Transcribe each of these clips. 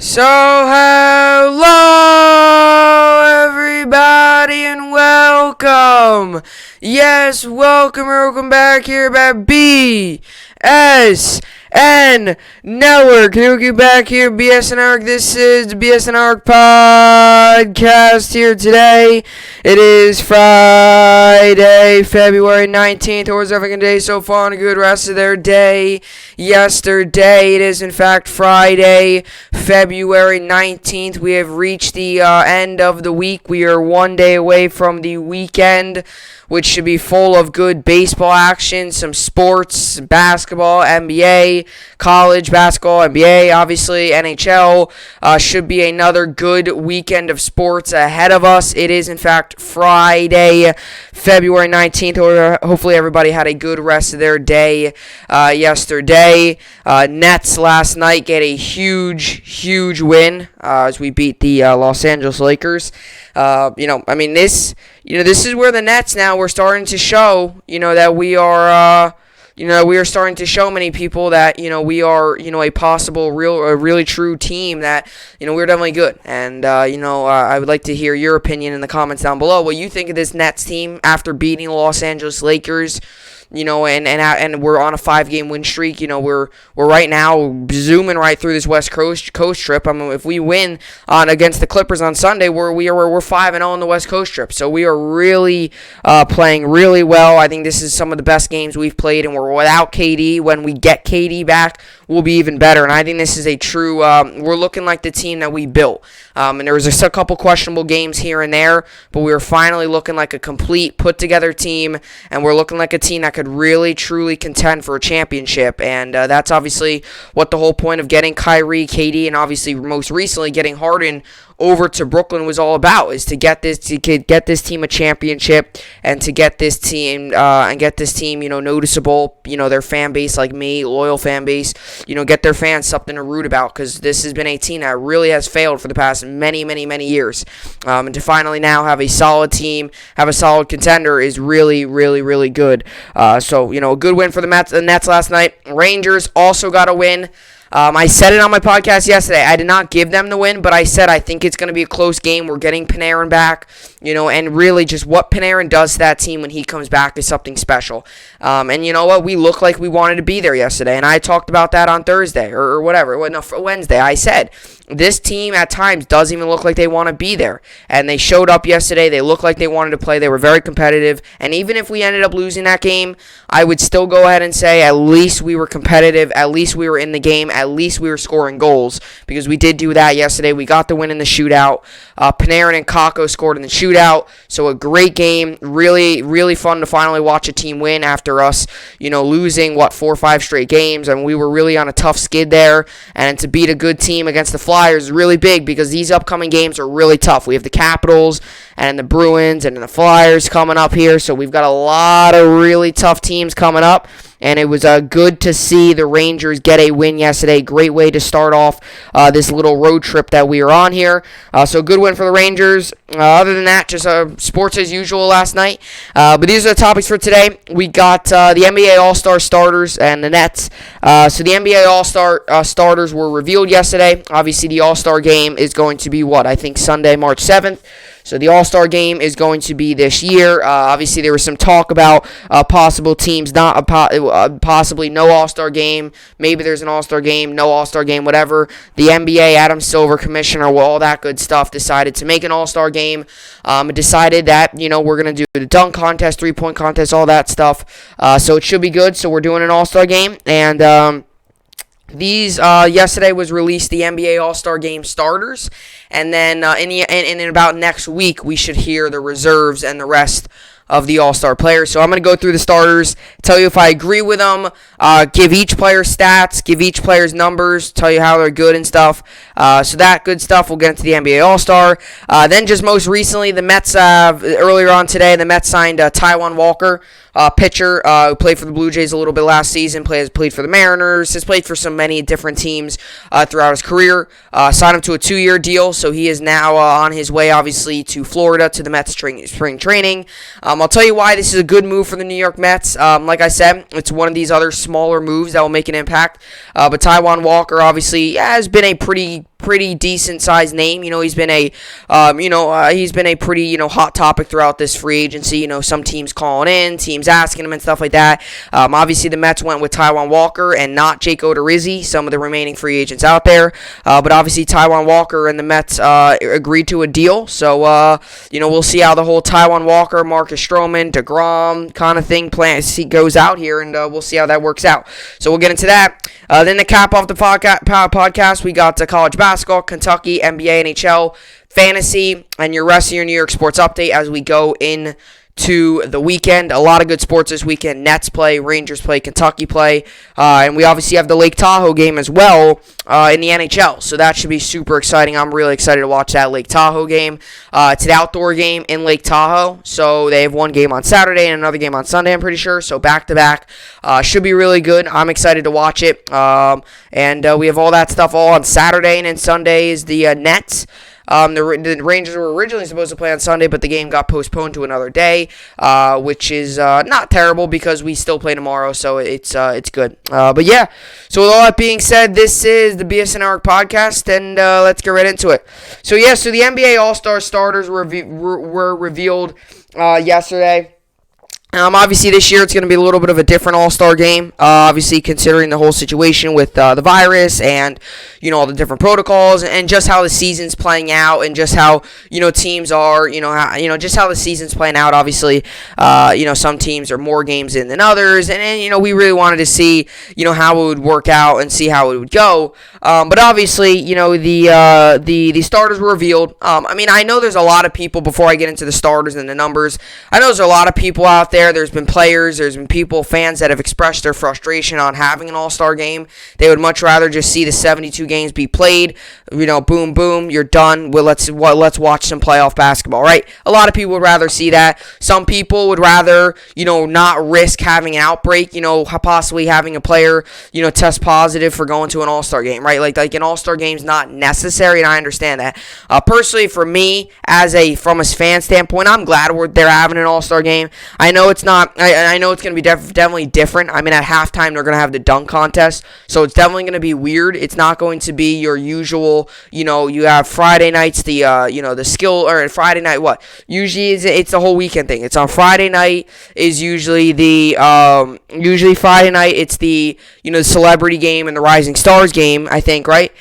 So, hello everybody and welcome. Yes, welcome back here at BSN Network. Looking back here, BSN Network. This is the BSN Network podcast here today. It is Friday, February 19th. Hope everyone a day so far and a good rest of their day. Yesterday, it is in fact Friday, February 19th. We have reached the end of the week. We are one day away from the weekend, which should be full of good baseball action, some sports, basketball, NBA, college basketball, NBA, obviously, NHL. Should be another good weekend of sports ahead of us. It is, in fact, Friday, February 19th. Hopefully everybody had a good rest of their day yesterday. Nets last night get a huge win as we beat the Los Angeles Lakers. This is where the Nets now we're starting to show, that we are, we are starting to show many people that, we are, a possible really true team that, we're definitely good. And, I would like to hear your opinion in the comments down below. What you think of this Nets team after beating the Los Angeles Lakers? And we're on a 5-game win streak. We're right now zooming right through this West Coast trip. I mean, if we win against the Clippers on Sunday, we're 5-0 on the West Coast trip. So we are really playing really well. I think this is some of the best games we've played, and we're without KD. When we get KD back, we'll be even better. And I think this is a true. We're looking like the team that we built. And there was a couple questionable games here and there, but we were finally looking like a complete, put-together team, and we're looking like a team that could really, truly contend for a championship. And that's obviously what the whole point of getting Kyrie, KD, and obviously most recently getting Harden over to Brooklyn was all about, is to get this team a championship and to get this team noticeable, their fan base, like me, loyal fan base, get their fans something to root about, because this has been a team that really has failed for the past many years, and to finally now have a solid team, have a solid contender is really good. So a good win for the Nets last night. Rangers also got a win. I said it on my podcast yesterday. I did not give them the win, but I said I think it's going to be a close game. We're getting Panarin back, and really just what Panarin does to that team when he comes back is something special. And you know what? We look like we wanted to be there yesterday, and I talked about that on Thursday or whatever. No, Wednesday. I said this team at times doesn't even look like they want to be there, and they showed up yesterday. They looked like they wanted to play. They were very competitive, and even if we ended up losing that game, I would still go ahead and say at least we were competitive, at least we were in the game, at least we were scoring goals, because we did do that yesterday. We got the win in the shootout. Panarin and Kakko scored in the shootout, so a great game. Really fun to finally watch a team win after us, losing 4 or 5 straight games, and we were really on a tough skid there, and to beat a good team against the Flyers is really big, because these upcoming games are really tough. We have the Capitals and the Bruins and the Flyers coming up here, so we've got a lot of really tough teams coming up. And it was good to see the Rangers get a win yesterday. Great way to start off this little road trip that we are on here. So good win for the Rangers. Other than that, just sports as usual last night. But these are the topics for today. We got the NBA All-Star starters and the Nets. So the NBA All-Star starters were revealed yesterday. Obviously, the All-Star game is going to be I think Sunday, March 7th. So the All-Star game is going to be this year. Obviously, there was some talk about possible teams, possibly no All-Star game. Maybe there's an All-Star game, no All-Star game, whatever. The NBA, Adam Silver, commissioner, all that good stuff, decided to make an All-Star game. Decided that, we're going to do the dunk contest, three-point contest, all that stuff. So it should be good. So we're doing an All-Star game. And these yesterday was released the NBA All-Star Game starters, and then in about next week we should hear the reserves and the rest of the All-Star players. So I'm going to go through the starters, tell you if I agree with them, give each player stats, give each player's numbers, tell you how they're good and stuff. So that good stuff, we'll get into the NBA All-Star. Then just most recently, the Mets, earlier on today, the Mets signed Taijuan Walker, pitcher, who played for the Blue Jays a little bit last season, played for the Mariners, has played for so many different teams throughout his career. Signed him to a 2-year deal, so he is now on his way, obviously, to Florida to the Mets spring training. I'll tell you why this is a good move for the New York Mets. Like I said, it's one of these other smaller moves that will make an impact. But Taijuan Walker, obviously, has been a pretty pretty decent sized name. He's been a pretty hot topic throughout this free agency. Some teams calling in, teams asking him and stuff like that. Obviously the Mets went with Taijuan Walker and not Jake Odorizzi, some of the remaining free agents out there. But obviously Taijuan Walker and the Mets agreed to a deal. So we'll see how the whole Taijuan Walker, Marcus Stroman, DeGrom kind of thing goes out here, and we'll see how that works out. So we'll get into that. Then to cap off the podcast, we got college basketball, Kentucky, NBA, NHL, fantasy, and your rest of your New York sports update as we go into the weekend. A lot of good sports this weekend. Nets play, Rangers play, Kentucky play, and we obviously have the Lake Tahoe game as well in the NHL, so that should be super exciting. I'm really excited to watch that Lake Tahoe game. It's an outdoor game in Lake Tahoe, so they have one game on Saturday and another game on Sunday, I'm pretty sure, so back-to-back. Should be really good. I'm excited to watch it, and we have all that stuff all on Saturday, and then Sunday is the Nets. The Rangers were originally supposed to play on Sunday, but the game got postponed to another day, which is not terrible because we still play tomorrow, so it's good. But yeah, so with all that being said, this is the BSN podcast, and let's get right into it. So the NBA All-Star starters were revealed yesterday. Obviously, this year it's going to be a little bit of a different All-Star game, obviously considering the whole situation with the virus and, all the different protocols and just how the season's playing out and just how, teams are, just how the season's playing out. Obviously, some teams are more games in than others, and we really wanted to see, how it would work out and see how it would go. But obviously, the starters were revealed. I know there's a lot of people, before I get into the starters and the numbers, I know there's a lot of people out there. There's been players, there's been people, fans that have expressed their frustration on having an All-Star game. They would much rather just see the 72 games be played. Boom, boom, you're done. Well, let's watch some playoff basketball, right? A lot of people would rather see that. Some people would rather, not risk having an outbreak, possibly having a player, test positive for going to an All-Star game, right? Like an All-Star game's not necessary, and I understand that. Personally, for me, from a fan standpoint, I'm glad they're having an All-Star game. I know it's not. I know it's going to be definitely different. at halftime they're going to have the dunk contest, so it's definitely going to be weird. It's not going to be your usual. You have Friday nights the skill, or Friday night what? Usually it's the whole weekend thing. It's on Friday night is usually usually Friday night it's the celebrity game and the Rising Stars game, I think, right?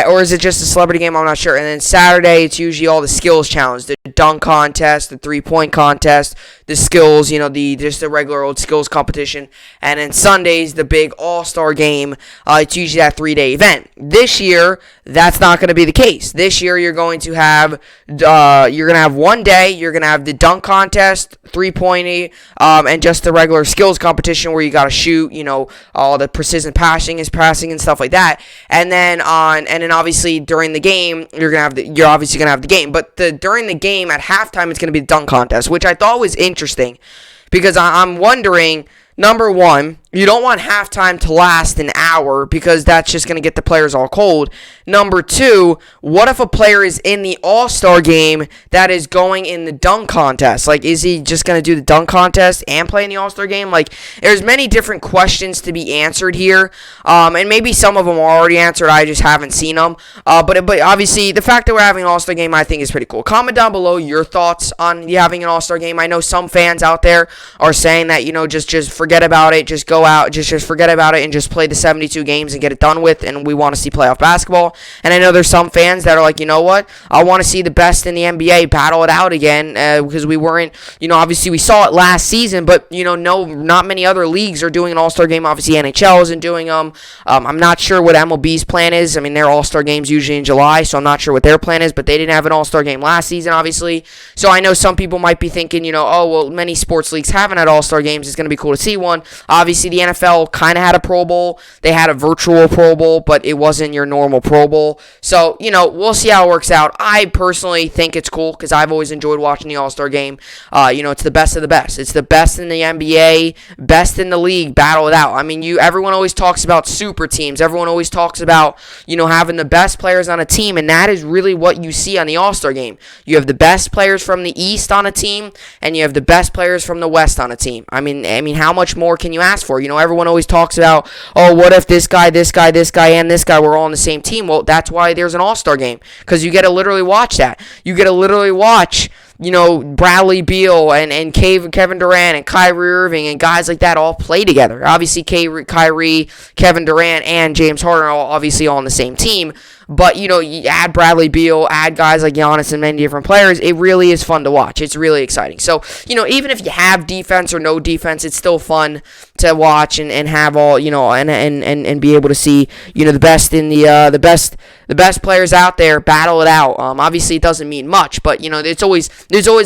Or is it just a celebrity game? I'm not sure. And then Saturday, it's usually all the skills challenge, the dunk contest, the three-point contest, the skills, just the regular old skills competition. And then Sundays, the big all-star game. It's usually that 3-day event. This year, that's not going to be the case. This year, you're going to have one day. You're going to have the dunk contest, three-point, and just the regular skills competition where you got to shoot. All the precision passing and stuff like that. And then obviously during the game, you're obviously gonna have the game. But during the game at halftime, it's gonna be the dunk contest, which I thought was interesting because I'm wondering. Number one, you don't want halftime to last an hour because that's just going to get the players all cold. Number two, what if a player is in the All-Star game that is going in the dunk contest? Is he just going to do the dunk contest and play in the All-Star game? There's many different questions to be answered here, and maybe some of them are already answered. I just haven't seen them. But obviously, the fact that we're having an All-Star game, I think, is pretty cool. Comment down below your thoughts on having an All-Star game. I know some fans out there are saying that, just forget about it, just go out, just forget about it and just play the 72 games and get it done with, and we want to see playoff basketball. And I know there's some fans that are like, you know what, I want to see the best in the NBA battle it out again, because we weren't, obviously we saw it last season, but, not many other leagues are doing an All-Star game. Obviously NHL isn't doing them. I'm not sure what MLB's plan is. Their All-Star game's usually in July, so I'm not sure what their plan is, but they didn't have an All-Star game last season, obviously. So I know some people might be thinking, many sports leagues haven't had All-Star games. It's going to be cool to see one. Obviously, the NFL kind of had a Pro Bowl. They had a virtual Pro Bowl, but it wasn't your normal Pro Bowl. So, we'll see how it works out. I personally think it's cool because I've always enjoyed watching the All-Star game. It's the best of the best. It's the best in the NBA, best in the league, battle it out. Everyone always talks about super teams. Everyone always talks about, having the best players on a team, and that is really what you see on the All-Star game. You have the best players from the East on a team, and you have the best players from the West on a team. How much more can you ask for? You know, everyone always talks about, oh, what if this guy, and this guy were all on the same team? Well, that's why there's an all-star game, because you get to literally watch that. You get to literally watch, you know, Bradley Beal and Kevin Durant and Kyrie Irving and guys like that all play together. Obviously, Kyrie, Kevin Durant, and James Harden are all obviously all on the same team. But, you know, you add Bradley Beal, add guys like Giannis and many different players, it really is fun to watch. It's really exciting. So, you know, even if you have defense or no defense, it's still fun to watch and have all, you know, and be able to see, you know, the best in the best players out there battle it out. Obviously, it doesn't mean much, but, you know, there's always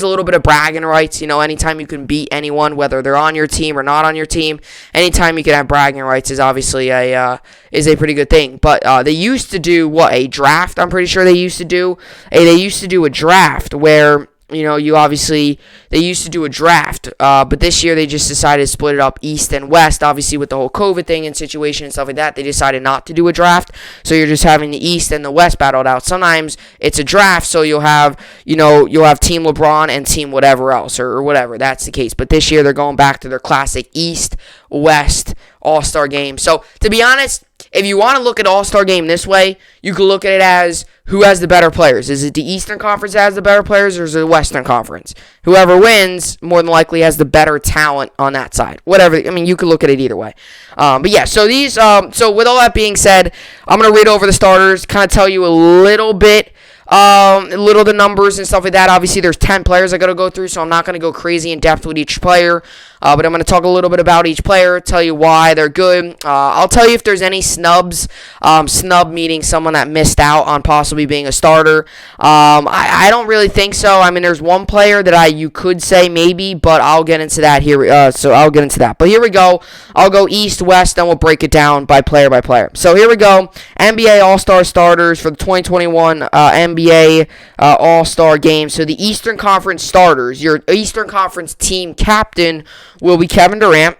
a little bit of bragging rights. You know, anytime you can beat anyone, whether they're on your team or not on your team, anytime you can have bragging rights is obviously a pretty good thing. But they used to do a draft. I'm pretty sure they used to do a draft where, you know, they used to do a draft, but this year they just decided to split it up East and West. Obviously, with the whole COVID thing and situation and stuff like that, they decided not to do a draft. So you're just having the East and the West battled out. Sometimes it's a draft, so you'll have Team LeBron and Team whatever else or whatever. That's the case. But this year they're going back to their classic East West All-Star game. So to be honest, if you want to look at All-Star game this way, you can look at it as who has the better players. Is it the Eastern Conference that has the better players, or is it the Western Conference? Whoever wins, more than likely, has the better talent on that side. Whatever. I mean, you could look at it either way. But yeah, so with all that being said, I'm going to read over the starters, kind of tell you a little bit, the numbers and stuff like that. Obviously, there's 10 players I got to go through, so I'm not going to go crazy in depth with each player. But I'm going to talk a little bit about each player, tell you why they're good. I'll tell you if there's any snubs. Snub meaning someone that missed out on possibly being a starter. I don't really think so. I mean, there's one player that you could say maybe, but I'll get into that here. So I'll get into that. But here we go. I'll go East, West, then we'll break it down by player by player. So here we go. NBA All-Star starters for the 2021 NBA All-Star game. So the Eastern Conference starters, your Eastern Conference team captain will be Kevin Durant.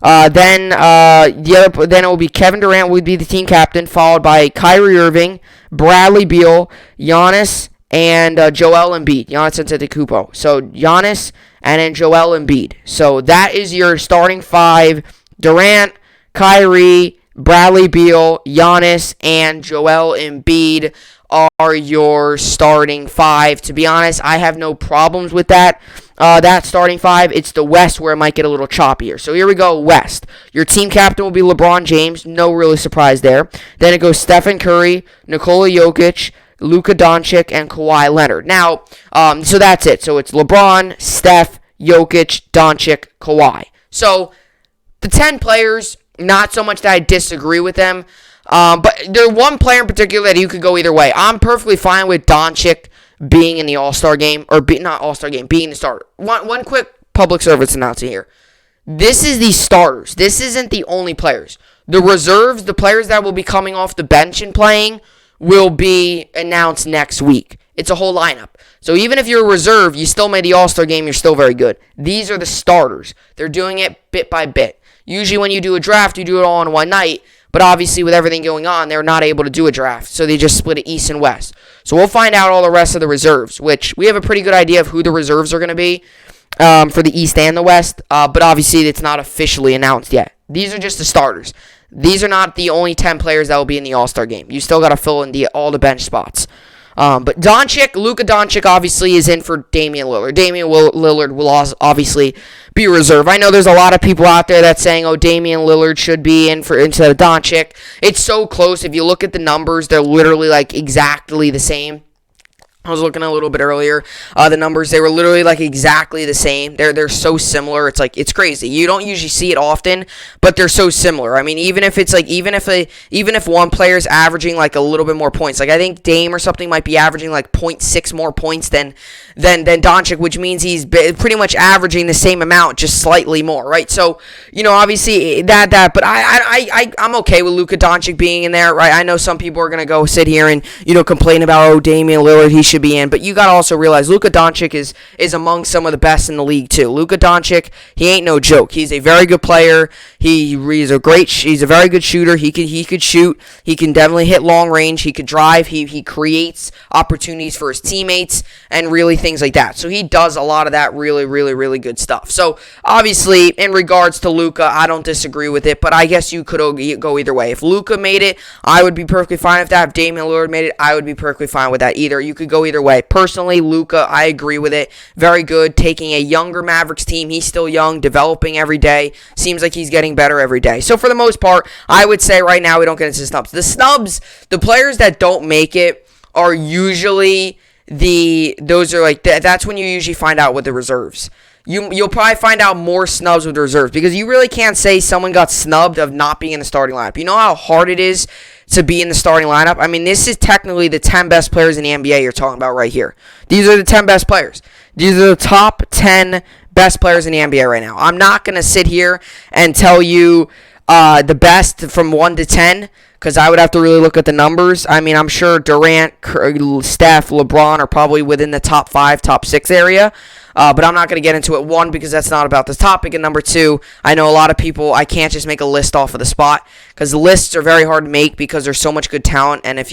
Then it will be Kevin Durant would be the team captain, followed by Kyrie Irving, Bradley Beal, Giannis, and Joel Embiid. Giannis Antetokounmpo. So Giannis and then Joel Embiid. So that is your starting five: Durant, Kyrie, Bradley Beal, Giannis, and Joel Embiid are your starting five. To be honest, I have no problems with that. That starting five. It's the West where it might get a little choppier. So here we go, West. Your team captain will be LeBron James. No really surprise there. Then it goes Stephen Curry, Nikola Jokic, Luka Doncic, and Kawhi Leonard. Now, so that's it. So it's LeBron, Steph, Jokic, Doncic, Kawhi. So the 10 players, not so much that I disagree with them. But there's one player in particular that you could go either way. I'm perfectly fine with Doncic being in the All-Star game, or not All-Star game, being the starter. One quick public service announcement here. This is the starters. This isn't the only players. The reserves, the players that will be coming off the bench and playing, will be announced next week. It's a whole lineup. So even if you're a reserve, you still made the All-Star game, you're still very good. These are the starters. They're doing it bit by bit. Usually when you do a draft, you do it all in one night. But obviously, with everything going on, they're not able to do a draft. So they just split it East and West. So we'll find out all the rest of the reserves, which we have a pretty good idea of who the reserves are going to be for the East and the West. But obviously, it's not officially announced yet. These are just the starters. These are not the only 10 players that will be in the All-Star game. You still got to fill in all the bench spots. But Luka Doncic obviously is in for Damian Lillard. Damian Lillard will obviously be reserved. I know there's a lot of people out there that's saying, oh, Damian Lillard should be in for instead of Doncic. It's so close. If you look at the numbers, they're literally like exactly the same. I was looking a little bit earlier. The numbers, they were literally like exactly the same. They're so similar. It's crazy. You don't usually see it often, but they're so similar. I mean, even if one player's averaging like a little bit more points, like I think Dame or something might be averaging like 0.6 more points than Doncic, which means he's pretty much averaging the same amount, just slightly more, right? So, you know, obviously but I'm okay with Luka Doncic being in there, right? I know some people are gonna go sit here and, you know, complain about, oh, Damian Lillard, he should should be in, but you got to also realize Luka Doncic is among some of the best in the league too. Luka Doncic, he ain't no joke. He's a very good player. He's a very good shooter. He could shoot. He can definitely hit long range. He could drive. He creates opportunities for his teammates and really things like that. So he does a lot of that really, really, really good stuff. So obviously, in regards to Luka, I don't disagree with it, but I guess you could go either way. If Luka made it, I would be perfectly fine with that. If Damian Lillard made it, I would be perfectly fine with that either. You could go either way. Personally, Luka, I agree with it. Very good. Taking a younger Mavericks team, he's still young, developing every day. Seems like he's getting better every day. So for the most part, I would say right now we don't get into snubs. The snubs, the players that don't make it are usually that's when you usually find out with the reserves. You'll probably find out more snubs with the reserves because you really can't say someone got snubbed of not being in the starting lineup. You know how hard it is to be in the starting lineup? I mean, this is technically the 10 best players in the NBA you're talking about right here. These are the 10 best players. These are the top 10 best players in the NBA right now. I'm not going to sit here and tell you the best from 1 to 10 because I would have to really look at the numbers. I mean, I'm sure Durant, Steph, LeBron are probably within the top 5, top 6 area. But I'm not going to get into it, one, because that's not about this topic, and number two, I know a lot of people, I can't just make a list off of the spot, because the lists are very hard to make because there's so much good talent, and if,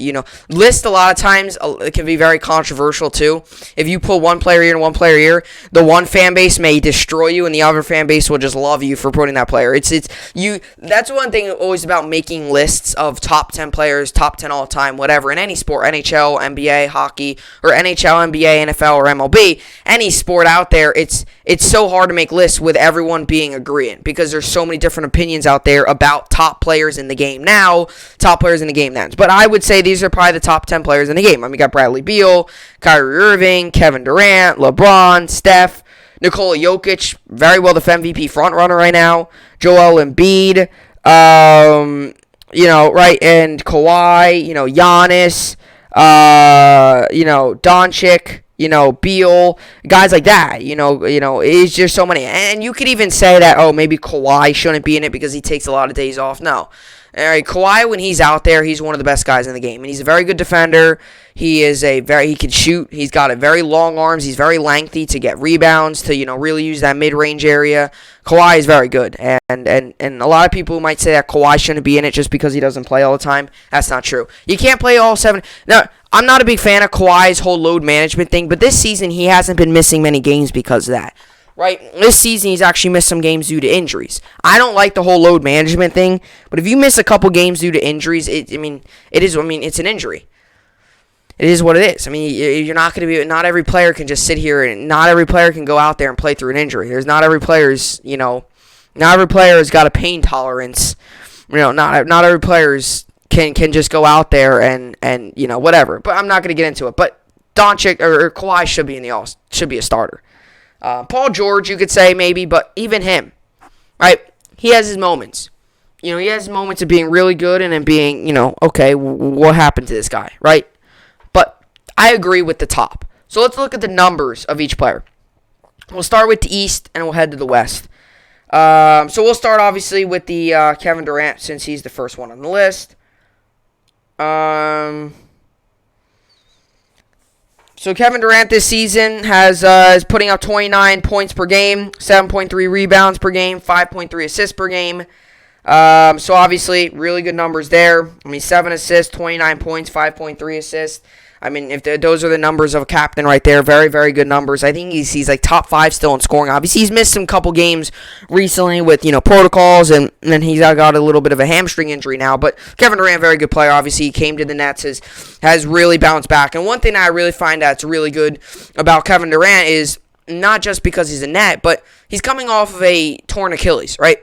lists a lot of times, it can be very controversial, too. If you pull one player here and one player here, the one fan base may destroy you, and the other fan base will just love you for putting that player. That's one thing always about making lists of top 10 players, top 10 all time, whatever, in any sport, NHL, NBA, hockey, or NHL, NBA, NFL, or MLB, any sport out there, it's so hard to make lists with everyone being agreeing because there's so many different opinions out there about top players in the game now, top players in the game then. But I would say these are probably the top 10 players in the game. I mean, you got Bradley Beal, Kyrie Irving, Kevin Durant, LeBron, Steph, Nikola Jokic, very well the MVP frontrunner right now, Joel Embiid, right, and Kawhi, Giannis, Doncic, Beal, guys like that, it's just so many. And you could even say that, maybe Kawhi shouldn't be in it because he takes a lot of days off. No. All right, Kawhi, when he's out there, he's one of the best guys in the game. And he's a very good defender. He can shoot. He's got a very long arms. He's very lengthy to get rebounds, to, really use that mid-range area. Kawhi is very good. And a lot of people might say that Kawhi shouldn't be in it just because he doesn't play all the time. That's not true. You can't play all 7. Now, I'm not a big fan of Kawhi's whole load management thing, but this season he hasn't been missing many games because of that. Right? This season he's actually missed some games due to injuries. I don't like the whole load management thing, but if you miss a couple games due to injuries, it's an injury. It is what it is. I mean, you're not going to be. Not every player can just sit here, and not every player can go out there and play through an injury. Not every player's, not every player has got a pain tolerance. Not every player's can just go out there and whatever. But I'm not going to get into it. But Doncic or Kawhi should be a starter. Paul George, you could say maybe, but even him, right? He has his moments. He has moments of being really good and then being, okay, what happened to this guy, right? But I agree with the top. So let's look at the numbers of each player. We'll start with the East and we'll head to the West. So we'll start obviously with the Kevin Durant since he's the first one on the list. So Kevin Durant this season is putting up 29 points per game, 7.3 rebounds per game, 5.3 assists per game. So obviously, really good numbers there. 7 assists, 29 points, 5.3 assists. Those are the numbers of a captain right there. Very, very good numbers. I think he's like top 5 still in scoring. Obviously, he's missed some couple games recently with, protocols, and then he's got a little bit of a hamstring injury now. But Kevin Durant, very good player. Obviously, he came to the Nets, has really bounced back. And one thing I really find that's really good about Kevin Durant is not just because he's a Net, but he's coming off of a torn Achilles, right?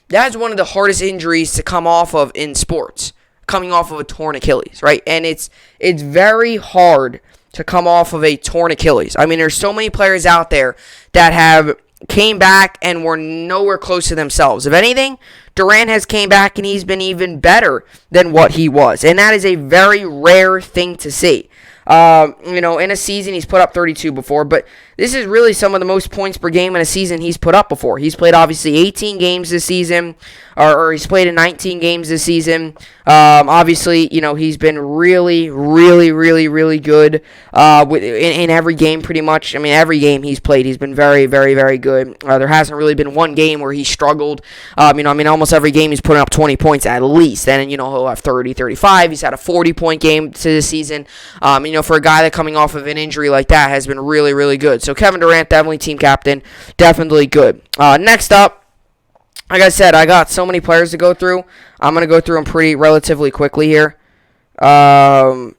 That's one of the hardest injuries to come off of in sports. Coming off of a torn Achilles, right? And it's very hard to come off of a torn Achilles. There's so many players out there that have came back and were nowhere close to themselves. If anything, Durant has came back and he's been even better than what he was. And that is a very rare thing to see. In a season, he's put up 32 before, but this is really some of the most points per game in a season he's put up before. He's played obviously 18 games this season, or he's played in 19 games this season. Obviously, he's been really, really, really, really good in every game pretty much. I mean, every game he's played, he's been very, very, very good. There hasn't really been one game where he struggled. Almost every game he's putting up 20 points at least. Then, he'll have 30, 35. He's had a 40-point game to this season. For a guy that coming off of an injury like that has been really, really good. So Kevin Durant, definitely team captain, definitely good. Next up, like I said, I got so many players to go through. I'm going to go through them relatively quickly here.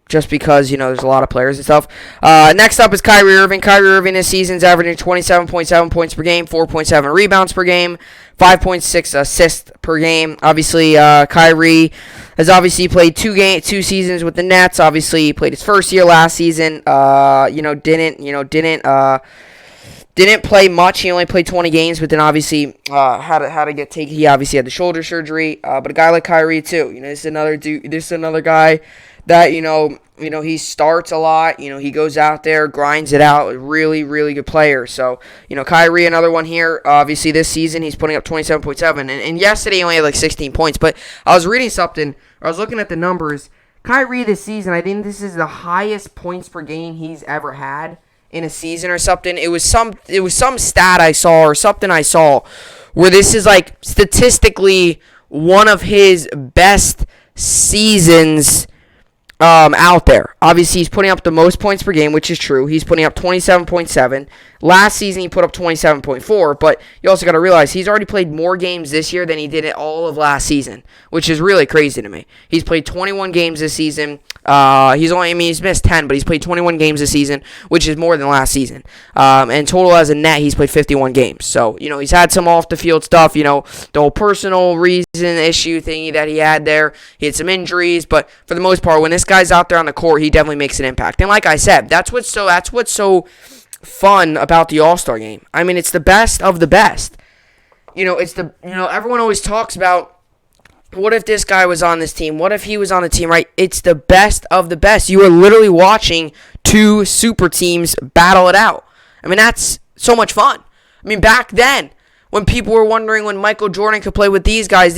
Just because, there's a lot of players and stuff. Next up is Kyrie Irving. Kyrie Irving this season's averaging 27.7 points per game, 4.7 rebounds per game, 5.6 assists per game. Obviously, Kyrie has obviously played two seasons with the Nets. Obviously, he played his first year last season. Didn't play much. He only played 20 games, but then obviously had to get taken. He obviously had the shoulder surgery. But a guy like Kyrie too, this is another dude. This is another guy that he starts a lot. He goes out there, grinds it out. Really, really good player. So Kyrie, another one here. Obviously this season he's putting up 27.7, and yesterday he only had like 16 points. But I was reading something. I was looking at the numbers. Kyrie this season, I think this is the highest points per game he's ever had in a season or something. It was some stat I saw or something I saw where this is like statistically one of his best seasons out there. Obviously, he's putting up the most points per game, which is true. He's putting up 27.7. Last season, he put up 27.4, but you also got to realize he's already played more games this year than he did it all of last season, which is really crazy to me. He's played 21 games this season. He's missed 10, but he's played 21 games this season, which is more than last season. And total as a net, he's played 51 games. So, he's had some off-the-field stuff, the whole personal reason issue thingy that he had there. He had some injuries, but for the most part, when this guy's out there on the court, he definitely makes an impact. And like I said, that's what's so fun about the All-Star game. I mean, it's the best of the best. Everyone always talks about, what if this guy was on this team? What if he was on the team, right? It's the best of the best. You are literally watching two super teams battle it out. I mean, that's so much fun. I mean, back then, when people were wondering when Michael Jordan could play with these guys,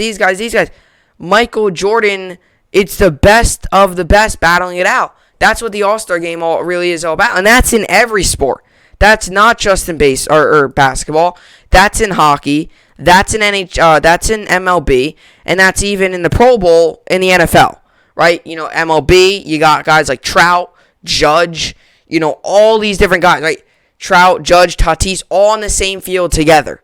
Michael Jordan, it's the best of the best battling it out. That's what the All-Star game really is all about. And that's in every sport. That's not just in or basketball. That's in hockey. That's in that's in MLB, and that's even in the Pro Bowl in the NFL, right? MLB, you got guys like Trout, Judge, all these different guys, right? Trout, Judge, Tatis, all on the same field together.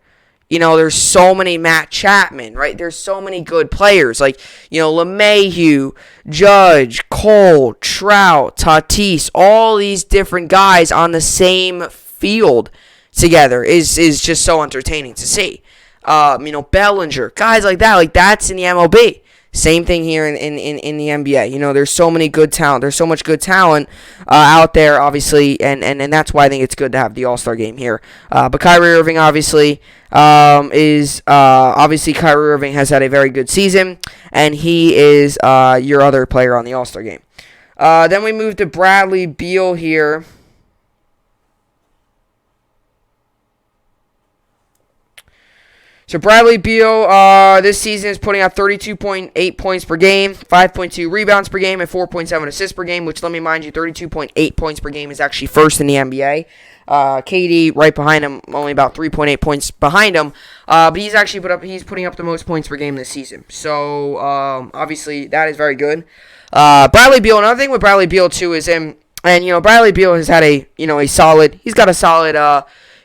There's so many, Matt Chapman, right? There's so many good players like, LeMahieu, Judge, Cole, Trout, Tatis, all these different guys on the same field together is just so entertaining to see. Bellinger, guys like that, that's in the MLB. Same thing here in the NBA. There's so many good talent. There's so much good talent out there, obviously, and that's why I think it's good to have the All-Star game here. But Kyrie Irving, obviously, Kyrie Irving has had a very good season, and he is your other player on the All-Star game. Then we move to Bradley Beal here. So Bradley Beal this season is putting up 32.8 points per game, 5.2 rebounds per game, and 4.7 assists per game, which, let me mind you, 32.8 points per game is actually first in the NBA. KD right behind him, only about 3.8 points behind him. But he's putting up the most points per game this season. So obviously that is very good. Bradley Beal, another thing with Bradley Beal too is Bradley Beal has had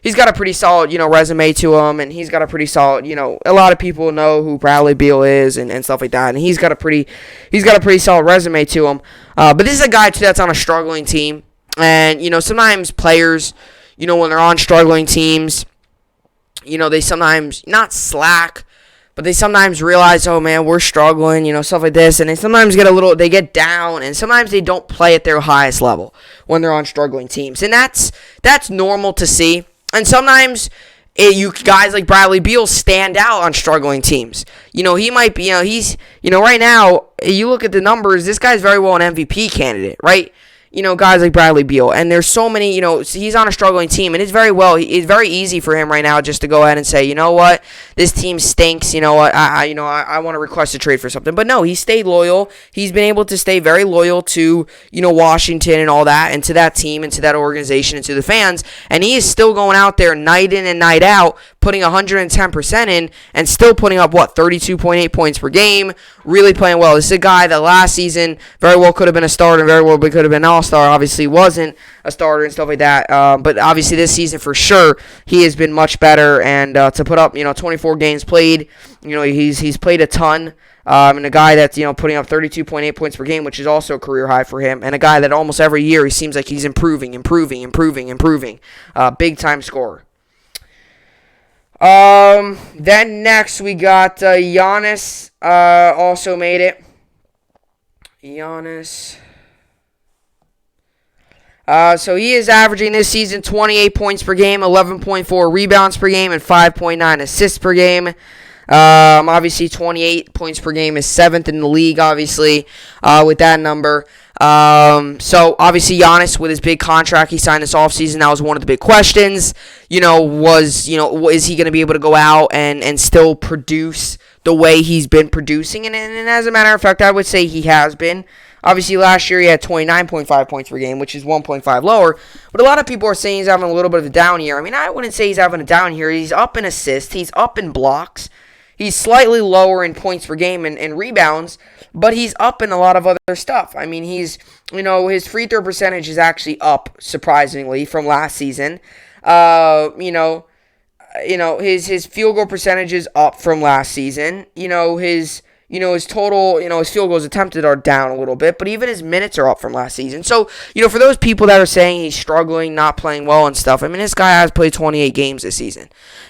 he's got a pretty solid, resume to him, and he's got a pretty solid, a lot of people know who Bradley Beal is and stuff like that, and he's got a pretty solid resume to him. But this is a guy too that's on a struggling team, and sometimes players, when they're on struggling teams, they sometimes not slack, but they sometimes realize, oh man, we're struggling, stuff like this, and they sometimes they get down, and sometimes they don't play at their highest level when they're on struggling teams, and that's normal to see. And sometimes you guys like Bradley Beal stand out on struggling teams. He might be, he's, right now, you look at the numbers, this guy's very well an MVP candidate, right? guys like Bradley Beal. And there's so many, he's on a struggling team, and it's very easy for him right now just to go ahead and say, you know what, this team stinks. You know what, I want to request a trade for something. But no, he stayed loyal. He's been able to stay very loyal to, Washington and all that, and to that team, and to that organization, and to the fans. And he is still going out there night in and night out, putting 110% in, and still putting up, 32.8 points per game, really playing well. This is a guy that last season very well could have been a starter, very well could have been an all-star. Obviously wasn't a starter and stuff like that, but obviously this season for sure, he has been much better, and to put up, 24 games played, he's played a ton, and a guy that's, putting up 32.8 points per game, which is also a career high for him, and a guy that almost every year he seems like he's improving, big-time scorer. Then next we got Giannis, also made it. Giannis. So he is averaging this season 28 points per game, 11.4 rebounds per game, and 5.9 assists per game. Obviously 28 points per game is 7th in the league, obviously, with that number. So obviously Giannis, with his big contract he signed this offseason, that was one of the big questions, is he going to be able to go out and still produce the way he's been producing? And as a matter of fact, I would say he has been. Obviously, last year he had 29.5 points per game, which is 1.5 lower. But a lot of people are saying he's having a little bit of a down year. I mean, I wouldn't say he's having a down year. He's up in assists. He's up in blocks. He's slightly lower in points per game and rebounds, but he's up in a lot of other stuff. I mean, he's, his free throw percentage is actually up, surprisingly, from last season. His field goal percentage is up from last season. His total, his field goals attempted are down a little bit, but even his minutes are up from last season. So, for those people that are saying he's struggling, not playing well and stuff, I mean, this guy has played 28 games this season.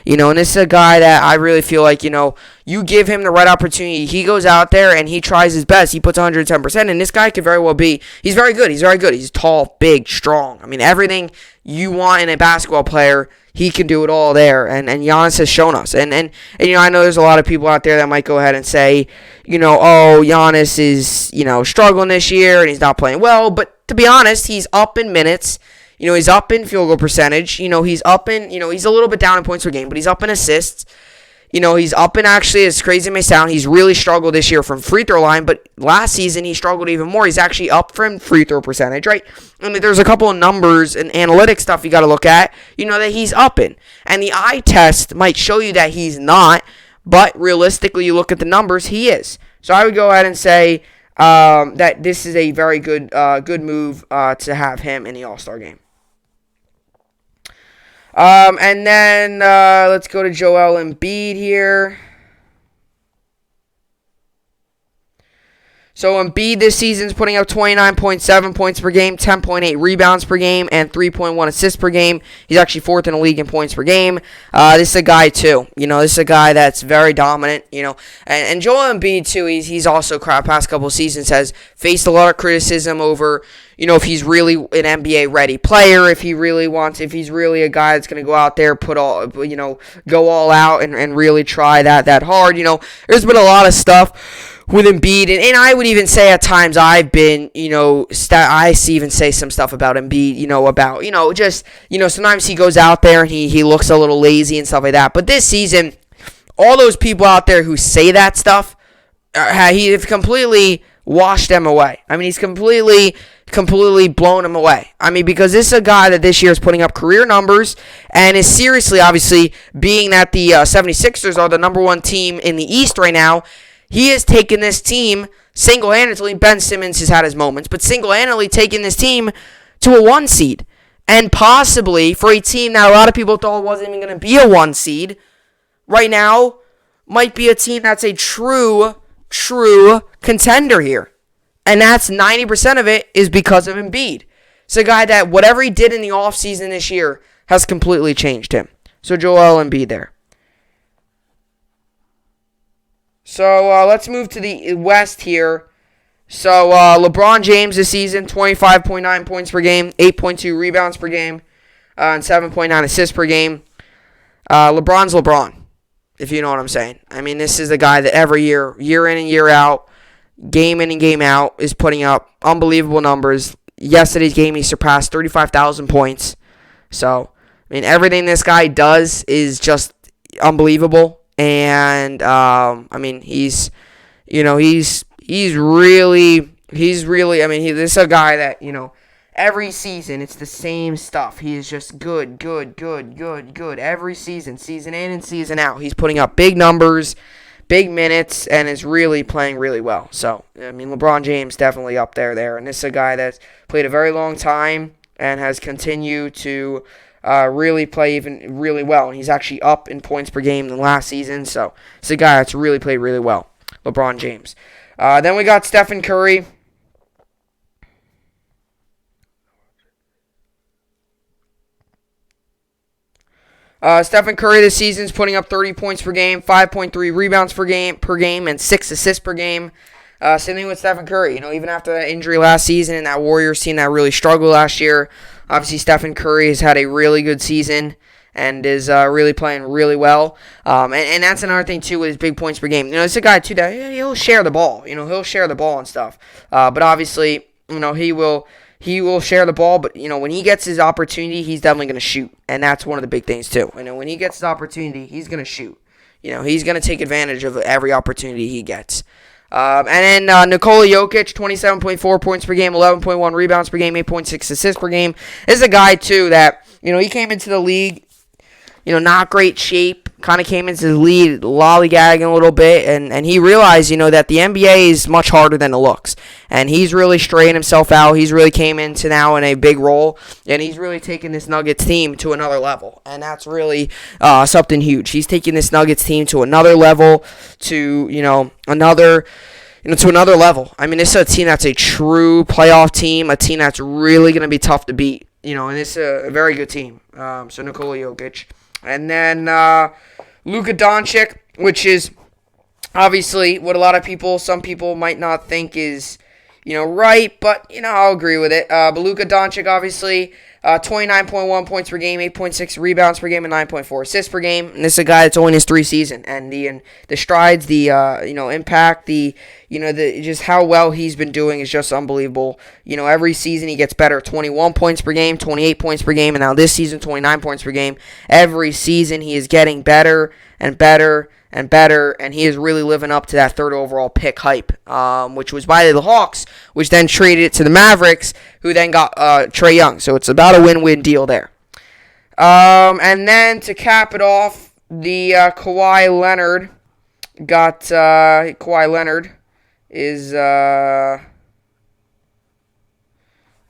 And this is a guy that I really feel like, you give him the right opportunity. He goes out there and he tries his best. He puts 110%, and this guy could very well be, he's very good. He's tall, big, strong. I mean, everything you want in a basketball player, he can do it all there, and Giannis has shown us. And I know there's a lot of people out there that might go ahead and say, Giannis is, struggling this year and he's not playing well. But to be honest, he's up in minutes. He's up in field goal percentage. He's up in, he's a little bit down in points per game, but he's up in assists. He's up in, actually, as crazy as it may sound, he's really struggled this year from free throw line, but last season he struggled even more. He's actually up from free throw percentage, right? I mean, there's a couple of numbers and analytic stuff you got to look at, that he's up in. And the eye test might show you that he's not, but realistically, you look at the numbers, he is. So I would go ahead and say that this is a very good move to have him in the All-Star game. And then let's go to Joel Embiid here. So Embiid this season is putting up 29.7 points per game, 10.8 rebounds per game, and 3.1 assists per game. He's actually 4th in the league in points per game. This is a guy, too. This is a guy that's very dominant, And Joel Embiid, too, he's also, past couple of seasons, has faced a lot of criticism over, if he's really an NBA-ready player, if he's really a guy that's going to go out there, go all out and really try that hard. There's been a lot of stuff with Embiid, and I would even say at times I've been, I even say some stuff about Embiid, sometimes he goes out there and he looks a little lazy and stuff like that. But this season, all those people out there who say that stuff, he completely washed them away. I mean, he's completely blown them away. I mean, because this is a guy that this year is putting up career numbers and is seriously, obviously, being that the 76ers are the number one team in the East right now. He has taken this team single-handedly. Ben Simmons has had his moments, but single-handedly taken this team to a 1 seed. And possibly, for a team that a lot of people thought wasn't even going to be a 1 seed, right now, might be a team that's a true contender here. And that's 90% of it is because of Embiid. It's a guy that whatever he did in the offseason this year has completely changed him. So Joel Embiid there. So let's move to the West here. So LeBron James this season, 25.9 points per game, 8.2 rebounds per game, and 7.9 assists per game. LeBron's LeBron, if you know what I'm saying. I mean, this is the guy that every year in and year out, game in and game out, is putting up unbelievable numbers. yesterday's game, he surpassed 35,000 points. So, I mean, everything this guy does is just unbelievable. And, I mean, he's really, I mean, this is a guy that, every season it's the same stuff. He is just good. Every season in and season out. He's putting up big numbers, big minutes, and is really playing really well. So, I mean, LeBron James definitely up there. And this is a guy that's played a very long time and has continued to really play even really well. And he's actually up in points per game than last season. So, it's a guy that's really played really well, LeBron James. Then we got Stephen Curry. Stephen Curry this season is putting up 30 points per game, 5.3 rebounds per game, and 6 assists per game. Same thing with Stephen Curry. Even after that injury last season and that Warriors team that really struggled last year, obviously Stephen Curry has had a really good season and is really playing really well. And that's another thing, too, with his big points per game. It's a guy, too, that he'll share the ball. He'll share the ball and stuff. But obviously, he will share the ball, but, when he gets his opportunity, he's definitely going to shoot. And that's one of the big things, too. When he gets his opportunity, he's going to shoot. He's going to take advantage of every opportunity he gets. And then Nikola Jokic, 27.4 points per game, 11.1 rebounds per game, 8.6 assists per game. This is a guy, too, that, he came into the league, not great shape. Kind of came into the league lollygagging a little bit, and he realized, that the NBA is much harder than it looks. And he's really straightened himself out. He's really came into now in a big role, and he's really taken this Nuggets team to another level. And that's really something huge. He's taking this Nuggets team to another level, to another level. I mean, this is a team that's a true playoff team, a team that's really going to be tough to beat. And it's a very good team. So Nikola Jokic. And then Luka Doncic, which is obviously what some people might not think is, right, but, I'll agree with it. But Luka Doncic, obviously, 29.1 points per game, 8.6 rebounds per game, and 9.4 assists per game. And this is a guy that's only in his 3 season. And the strides, the impact, just how well he's been doing is just unbelievable. Every season he gets better. 21 points per game, 28 points per game, and now this season 29 points per game. Every season he is getting better and better and better, and he is really living up to that 3rd overall pick hype, which was by the Hawks, which then traded it to the Mavericks, who then got Trae Young. So it's about a win-win deal there. And then to cap it off, the Kawhi Leonard is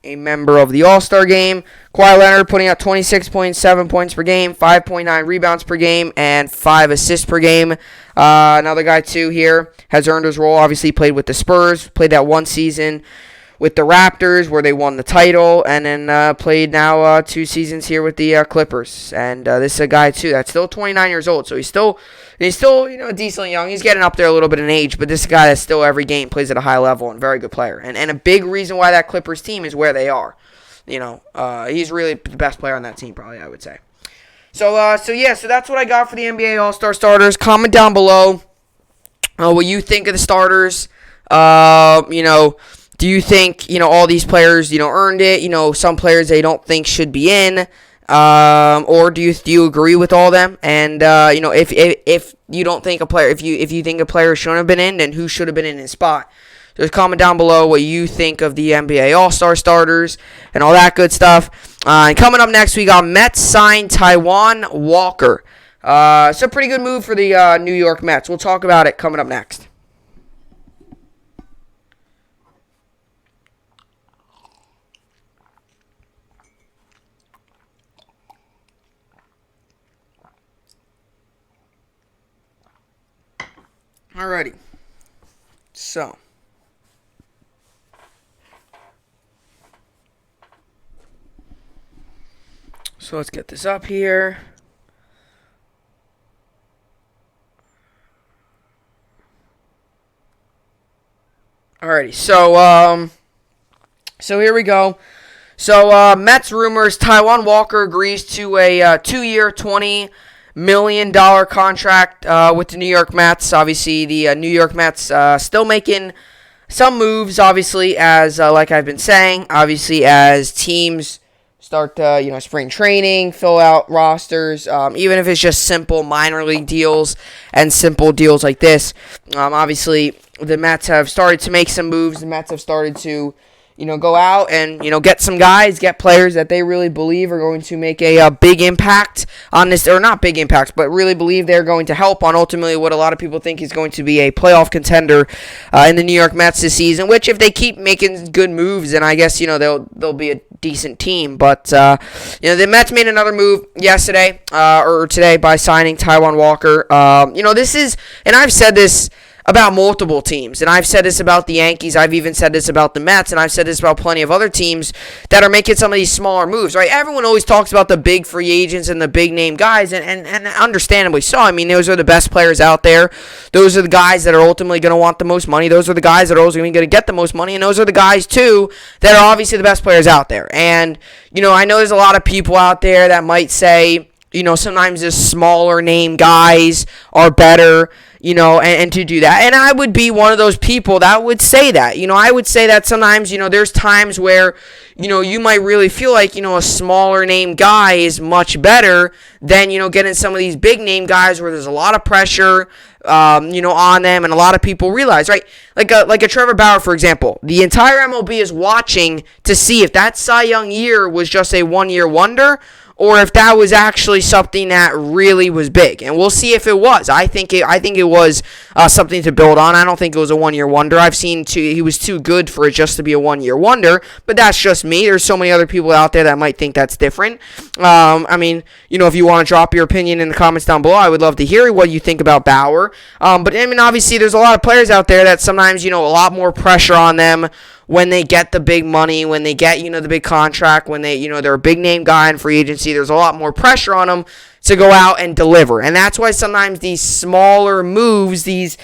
a member of the All-Star game. Kawhi Leonard putting up 26.7 points per game, 5.9 rebounds per game, and 5 assists per game. Another guy, too, here has earned his role. Obviously, played with the Spurs, played that one season with the Raptors where they won the title, and then played now 2 seasons here with the Clippers. And this is a guy, too, that's still 29 years old, so he's still decently young. He's getting up there a little bit in age, but this guy that still every game plays at a high level and very good player. And a big reason why that Clippers team is where they are. He's really the best player on that team, probably, I would say. So that's what I got for the NBA All-Star starters. Comment down below what you think of the starters. Do you think, all these players, earned it? Some players they don't think should be in. Or do you agree with all of them? And if you don't think a player, if you think a player shouldn't have been in, then who should have been in his spot? Just comment down below what you think of the NBA All-Star starters and all that good stuff. And coming up next, we got Mets sign Taijuan Walker. It's a pretty good move for the New York Mets. We'll talk about it coming up next. Alrighty, so let's get this up here. Alrighty, so here we go. So Mets rumors: Taijuan Walker agrees to a 2-year, $20 million contract with the New York Mets. Obviously, the New York Mets still making some moves, obviously, as like I've been saying, obviously as teams start spring training, fill out rosters, even if it's just simple minor league deals and simple deals like this. Obviously, the Mets have started to make some moves. The Mets have started to go out and, get some guys, get players that they really believe are going to make a big impact on this, or not big impact, but really believe they're going to help on ultimately what a lot of people think is going to be a playoff contender in the New York Mets this season, which if they keep making good moves, then I guess, they'll be a decent team. But, the Mets made another move yesterday, or today, by signing Taijuan Walker. This is, and I've said this about multiple teams, and I've said this about the Yankees, I've even said this about the Mets, and I've said this about plenty of other teams that are making some of these smaller moves, right? Everyone always talks about the big free agents and the big name guys, and understandably so. I mean, those are the best players out there. Those are the guys that are ultimately going to want the most money. Those are the guys that are also going to get the most money, and those are the guys, too, that are obviously the best players out there. And, I know there's a lot of people out there that might say, sometimes the smaller name guys are better, and to do that. And I would be one of those people that would say that. I would say that sometimes, there's times where, you might really feel like, a smaller name guy is much better than, getting some of these big name guys where there's a lot of pressure, on them, and a lot of people realize, right? Like a Trevor Bauer, for example. The entire MLB is watching to see if that Cy Young year was just a one-year wonder, or if that was actually something that really was big. And we'll see if it was. I think it was something to build on. I don't think it was a one-year wonder. I've seen he was too good for it just to be a one-year wonder, but that's just me. There's so many other people out there that might think that's different. If you want to drop your opinion in the comments down below, I would love to hear what you think about Bauer. But obviously there's a lot of players out there that sometimes, a lot more pressure on them when they get the big money, when they get, the big contract, when they're a big name guy in free agency. There's a lot more pressure on them to go out and deliver. And that's why sometimes these smaller moves, these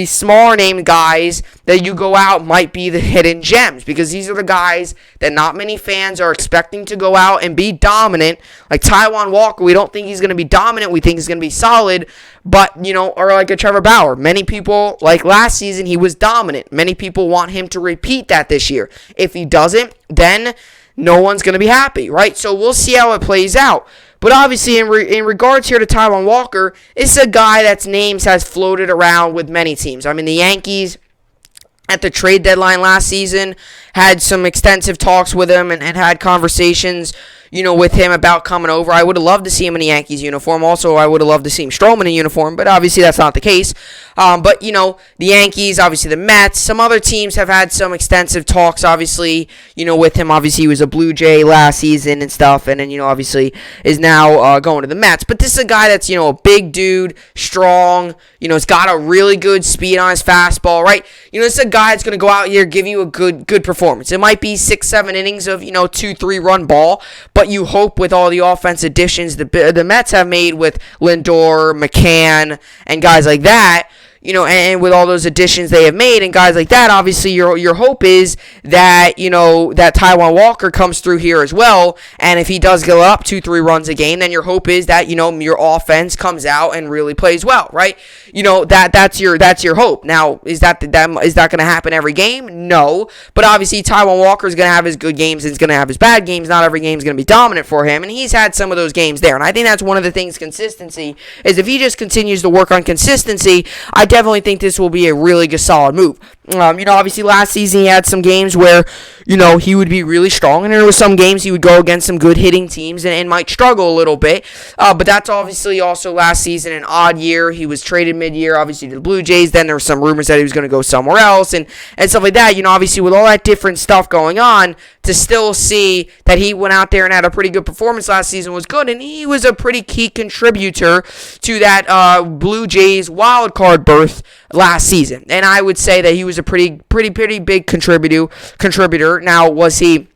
smaller name guys that you go out might be the hidden gems, because these are the guys that not many fans are expecting to go out and be dominant. Like Taijuan Walker, we don't think he's going to be dominant. We think he's going to be solid. But, or like a Trevor Bauer. Many people, like last season, he was dominant. Many people want him to repeat that this year. If he doesn't, then no one's going to be happy, right? So we'll see how it plays out. But obviously, in regards here to Taijuan Walker, it's a guy that's names has floated around with many teams. I mean, the Yankees at the trade deadline last season had some extensive talks with him and had conversations, with him about coming over. I would have loved to see him in a Yankees uniform. Also, I would have loved to see him Stroman in uniform, but obviously that's not the case. But, the Yankees, obviously the Mets, some other teams have had some extensive talks, obviously, with him. Obviously, he was a Blue Jay last season and stuff, and then, obviously is now going to the Mets. But this is a guy that's, a big dude, strong, he's got a really good speed on his fastball, right? This is a guy that's going to go out here, give you a good performance. It might be 6-7 innings of, 2-3 run ball, but you hope with all the offense additions the Mets have made with Lindor, McCann, and guys like that, and with all those additions they have made and guys like that, obviously your hope is that, that Taijuan Walker comes through here as well. And if he does go up 2-3 runs a game, then your hope is that, your offense comes out and really plays well, right? That's your hope. Now, is that going to happen every game? No. But obviously Taijuan Walker is going to have his good games and he's going to have his bad games. Not every game is going to be dominant for him. And he's had some of those games there. And I think that's one of the things, consistency, is if he just continues to work on consistency, I definitely think this will be a really good, solid move. Obviously last season he had some games where, he would be really strong, and there were some games he would go against some good hitting teams and might struggle a little bit. But that's obviously also last season an odd year. He was traded mid-year, obviously, to the Blue Jays. Then there were some rumors that he was going to go somewhere else and stuff like that. Obviously with all that different stuff going on, to still see that he went out there and had a pretty good performance last season was good, and he was a pretty key contributor to that Blue Jays wild card berth last season. And I would say that he was a pretty big contributor. Now, was he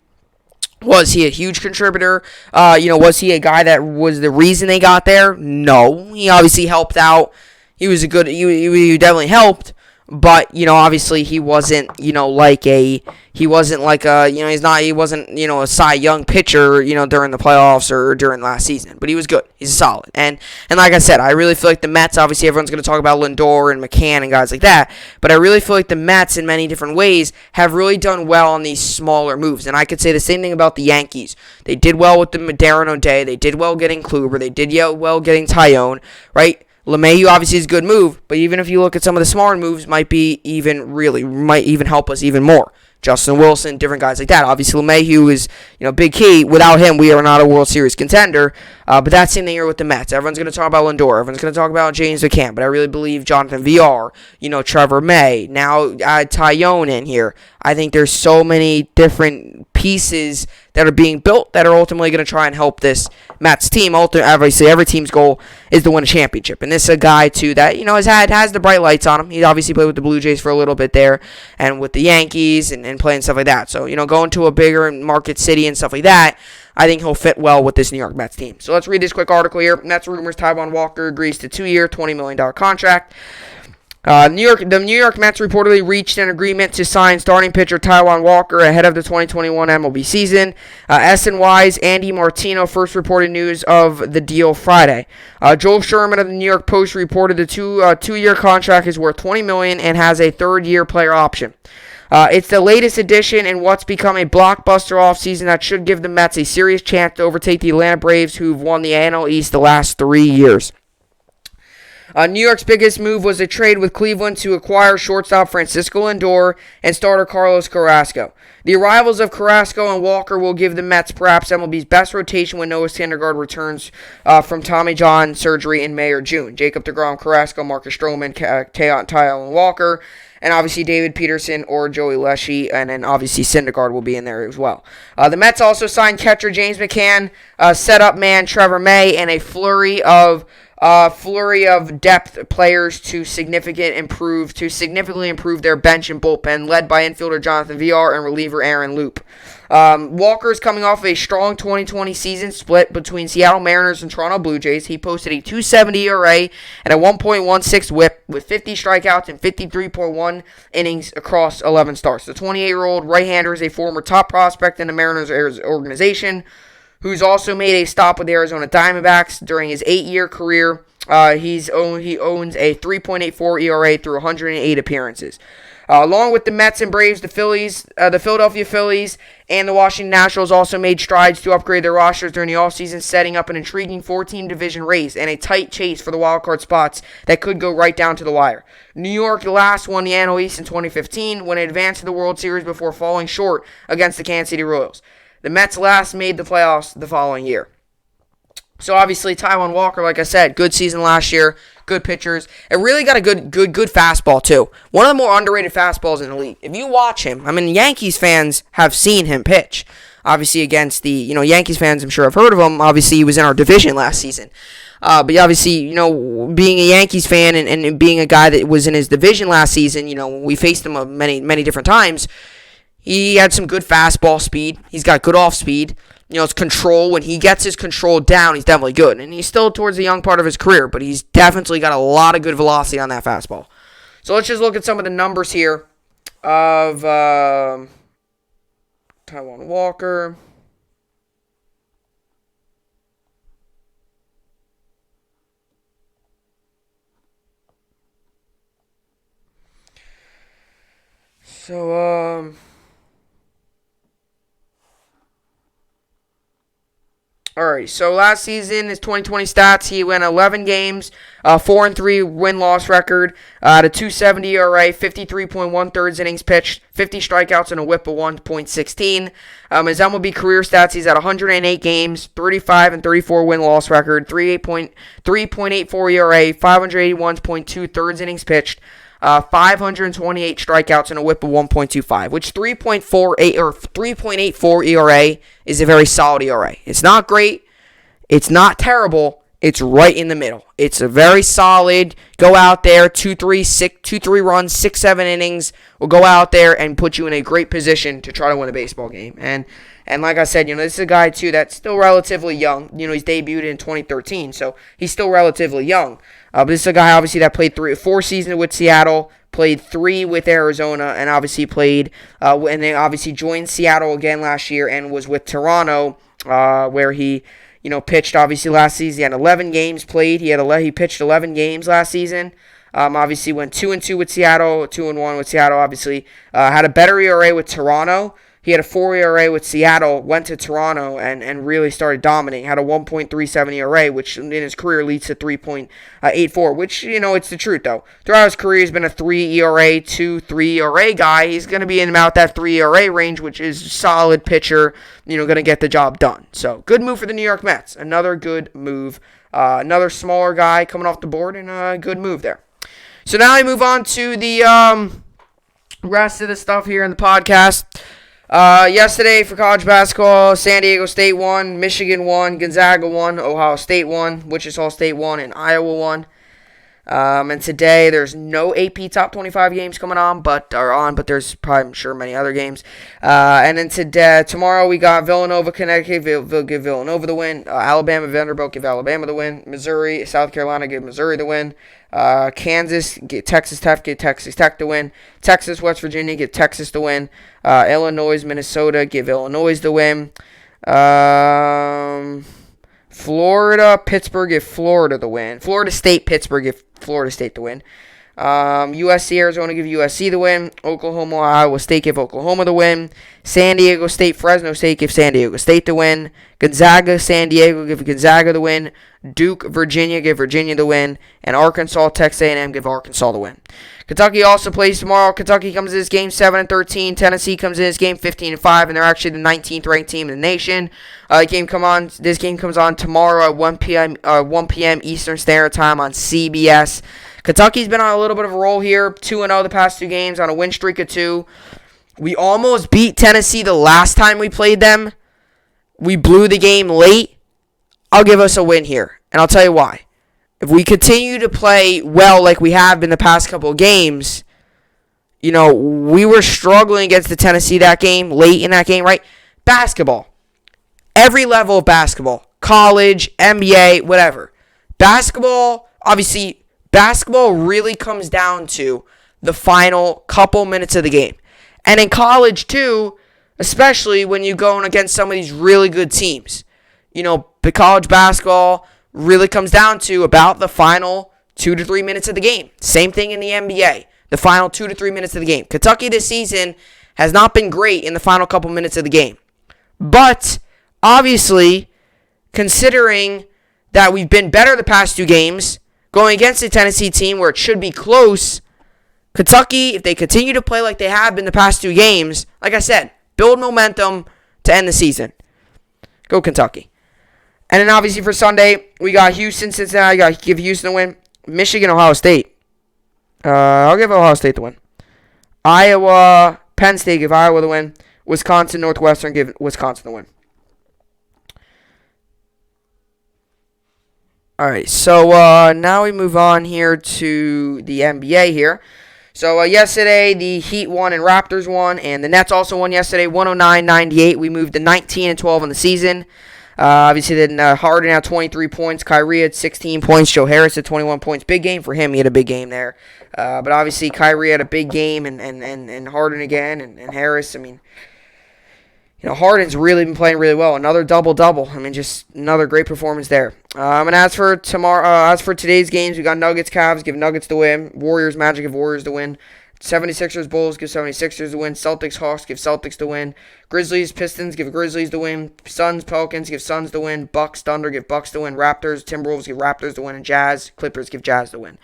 a huge contributor? Was he a guy that was the reason they got there? No. He obviously helped out. He was he definitely helped. But, obviously he wasn't, he wasn't like a, he wasn't, a Cy Young pitcher, during the playoffs or during last season. But he was good. He's solid. And like I said, I really feel like the Mets, obviously everyone's going to talk about Lindor and McCann and guys like that. But I really feel like the Mets, in many different ways, have really done well on these smaller moves. And I could say the same thing about the Yankees. They did well with the Darren O'Day. They did well getting Kluber. They did well getting Tyone, right? LeMahieu obviously is a good move, but even if you look at some of the smaller moves, might even help us even more. Justin Wilson, different guys like that. Obviously, LeMahieu is, big key. Without him, we are not a World Series contender. But that's the same thing here with the Mets. Everyone's going to talk about Lindor. Everyone's going to talk about James McCann. But I really believe Jonathan VR, Trevor May. Now add Tyone in here. I think there's so many different pieces that are being built that are ultimately going to try and help this Mets team. Obviously, every team's goal is to win a championship. And this is a guy, too, that, has the bright lights on him. He obviously played with the Blue Jays for a little bit there and with the Yankees and playing stuff like that. So, going to a bigger market city and stuff like that, I think he'll fit well with this New York Mets team. So let's read this quick article here. Mets rumors Taijuan Walker agrees to 2-year, $20 million contract. The New York Mets reportedly reached an agreement to sign starting pitcher Taijuan Walker ahead of the 2021 MLB season. SNY's Andy Martino first reported news of the deal Friday. Joel Sherman of the New York Post reported the two-year contract is worth $20 million and has a third-year player option. It's the latest addition in what's become a blockbuster offseason that should give the Mets a serious chance to overtake the Atlanta Braves, who've won the NL East the last 3 years. New York's biggest move was a trade with Cleveland to acquire shortstop Francisco Lindor and starter Carlos Carrasco. The arrivals of Carrasco and Walker will give the Mets perhaps MLB's best rotation when Noah Syndergaard returns from Tommy John surgery in May or June. Jacob deGrom, Carrasco, Marcus Stroman, Taijuan Walker, and obviously David Peterson or Joey Leshy, and then obviously Syndergaard will be in there as well. The Mets also signed catcher James McCann, setup man Trevor May, and a flurry of depth players to significantly improve their bench and bullpen, led by infielder Jonathan VR and reliever Aaron Loop. Walker is coming off a strong 2020 season split between Seattle Mariners and Toronto Blue Jays. He posted a 2.70 ERA and a 1.16 WHIP with 50 strikeouts and 53.1 innings across 11 starts. The 28-year-old right-hander is a former top prospect in the Mariners organization, who's also made a stop with the Arizona Diamondbacks during his 8-year career. He owns a 3.84 ERA through 108 appearances. Along with the Mets and Braves, the Philadelphia Phillies and the Washington Nationals also made strides to upgrade their rosters during the offseason, setting up an intriguing 4-team division race and a tight chase for the wildcard spots that could go right down to the wire. New York last won the NL East in 2015 when it advanced to the World Series before falling short against the Kansas City Royals. The Mets last made the playoffs the following year. So obviously Taijuan Walker, like I said, good season last year, good pitchers. It really got a good fastball too. One of the more underrated fastballs in the league. If you watch him, Yankees fans have seen him pitch. Obviously against the, Yankees fans, I'm sure have heard of him. Obviously he was in our division last season. But obviously, being a Yankees fan and being a guy that was in his division last season, we faced him many different times. He had some good fastball speed. He's got good off speed. His control, when he gets his control down, he's definitely good. And he's still towards the young part of his career, but he's definitely got a lot of good velocity on that fastball. So let's just look at some of the numbers here of Taijuan Walker. So, Alright, so last season, his 2020 stats, he went 11 games, 4-3 win-loss record, at a 2.70 ERA, 53.1 thirds innings pitched, 50 strikeouts, and a whip of 1.16. His MLB career stats, he's at 108 games, 35 and 34 win-loss record, 3.84 ERA, 581.2 thirds innings pitched, 528 strikeouts and a whip of 1.25, which 3.84 ERA is a very solid ERA. It's not great. It's not terrible. It's right in the middle. It's a very solid, go out there, 2-3 runs, 6-7 innings, will go out there and put you in a great position to try to win a baseball game. And like I said, this is a guy, too, that's still relatively young. He's debuted in 2013, so he's still relatively young. But this is a guy, obviously, that played 4 seasons with Seattle, played 3 with Arizona, and obviously played, and they obviously joined Seattle again last year and was with Toronto, where he, pitched obviously last season. He had 11 games played. He pitched 11 games last season. Obviously went 2-2 with Seattle, 2-1 with Seattle. Obviously had a better ERA with Toronto. He had a 4 ERA with Seattle, went to Toronto, and really started dominating. Had a 1.37 ERA, which in his career leads to 3.84, which, it's the truth, though. Throughout his career, he's been a 3 ERA, 2-3 ERA guy. He's going to be in about that 3 ERA range, which is solid pitcher, going to get the job done. So, good move for the New York Mets. Another good move. Another smaller guy coming off the board, and a good move there. So, now I move on to the rest of the stuff here in the podcast. Yesterday for college basketball, San Diego State won, Michigan won, Gonzaga won, Ohio State won, Wichita State won, and Iowa won. And today there's no AP Top 25 games coming on, but there's probably, I'm sure, many other games. And then tomorrow we got Villanova, Connecticut, give Villanova the win. Alabama, Vanderbilt, give Alabama the win. Missouri, South Carolina, give Missouri the win. Kansas, get Texas Tech, get Texas Tech to win. Texas, West Virginia, get Texas to win. Illinois, Minnesota, give Illinois the win. Florida, Pittsburgh, give Florida the win. Florida State, Pittsburgh, give Florida State the win. USC, Arizona, give USC the win. Oklahoma, Iowa State, give Oklahoma the win. San Diego State, Fresno State, give San Diego State the win. Gonzaga, San Diego, give Gonzaga the win. Duke, Virginia, give Virginia the win. And Arkansas, Texas A&M, give Arkansas the win. Kentucky also plays tomorrow. Kentucky comes in this game 7-13. Tennessee comes in this game 15-5, and they're actually the 19th ranked team in the nation. This game comes on tomorrow at 1 p.m. Eastern Standard Time on CBS. Kentucky's been on a little bit of a roll here, 2-0 the past 2 games on a win streak of 2. We almost beat Tennessee the last time we played them. We blew the game late. I'll give us a win here, and I'll tell you why. If we continue to play well like we have been the past couple of games, we were struggling against the Tennessee that game, late in that game, right? Basketball. Every level of basketball. College, NBA, whatever. Basketball really comes down to the final couple minutes of the game. And in college, too, especially when you're going against some of these really good teams. The college basketball really comes down to about the final 2 to 3 minutes of the game. Same thing in the NBA. The final 2 to 3 minutes of the game. Kentucky this season has not been great in the final couple minutes of the game. But, obviously, considering that we've been better the past 2 games, going against the Tennessee team where it should be close, Kentucky, if they continue to play like they have been the past 2 games, like I said, build momentum to end the season. Go Kentucky. And then obviously for Sunday, we got Houston, Cincinnati. Got to give Houston a win. Michigan, Ohio State. I'll give Ohio State the win. Iowa, Penn State, give Iowa the win. Wisconsin, Northwestern, give Wisconsin the win. All right, so now we move on here to the NBA here. So yesterday, the Heat won and Raptors won, and the Nets also won yesterday, 109-98. We moved to 19-12 in the season. Obviously, then Harden had 23 points. Kyrie had 16 points. Joe Harris had 21 points. Big game for him. He had a big game there. But obviously, Kyrie had a big game, and Harden again, and Harris. Harden's really been playing really well. Another double-double. Just another great performance there. And as for today's games, we got Nuggets, Cavs, give Nuggets the win. Warriors, Magic, give Warriors the win. 76ers, Bulls, give 76ers the win. Celtics, Hawks, give Celtics the win. Grizzlies, Pistons, give Grizzlies the win. Suns, Pelicans, give Suns the win. Bucks, Thunder, give Bucks the win. Raptors, Timberwolves, give Raptors the win. And Jazz, Clippers, give Jazz the win.